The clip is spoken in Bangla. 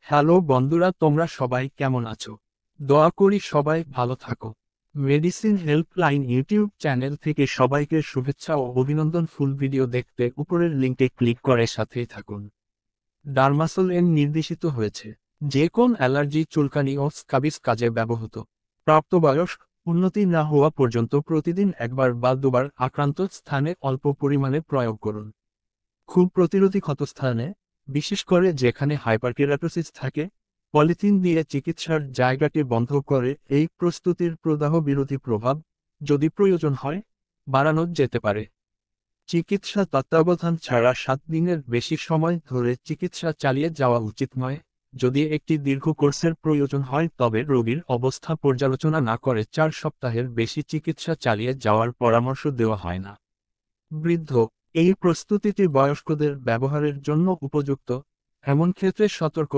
হ্যালো বন্ধুরা, তোমরা সবাই কেমন আছো? দোয়া করি সবাই ভালো থাকো। মেডিসিন হেল্পলাইন ইউটিউব চ্যানেল থেকে সবাইকে শুভেচ্ছা ও অভিনন্দন। ফুল ভিডিও দেখতে উপরের লিঙ্কে ক্লিক করে সাথেই থাকুন। ডার্মাসোল এন নির্দেশিত হয়েছে যে কোন অ্যালার্জি, চুলকানি ও স্কাবিস কাজে ব্যবহৃত। প্রাপ্তবয়স্ক, উন্নতি না হওয়া পর্যন্ত প্রতিদিন একবার বা দুবার আক্রান্ত স্থানে অল্প পরিমাণে প্রয়োগ করুন। খুব প্রতিরোধী ক্ষতস্থানে, বিশেষ করে যেখানে হাইপারকেরাটোসিস থাকে, পলিথিন দিয়ে চিকিৎসার জায়গাটি বন্ধ করে এই প্রস্তুতির প্রদাহ বিরোধী প্রভাব, যদি প্রয়োজন হয়, বাড়ানো যেতে পারে। চিকিৎসা তত্ত্বাবধান ছাড়া 7 দিনের বেশি সময় ধরে চিকিৎসা চালিয়ে যাওয়া উচিত নয়। যদি একটি দীর্ঘ কোর্সের প্রয়োজন হয় তবে রোগীর অবস্থা পর্যালোচনা না করে 4 সপ্তাহের বেশি চিকিৎসা চালিয়ে যাওয়ার পরামর্শ দেওয়া হয় না। বৃদ্ধ, এই প্রস্তুতিটি বয়স্কদের ব্যবহারের জন্য উপযুক্ত, এমন ক্ষেত্রে সতর্ক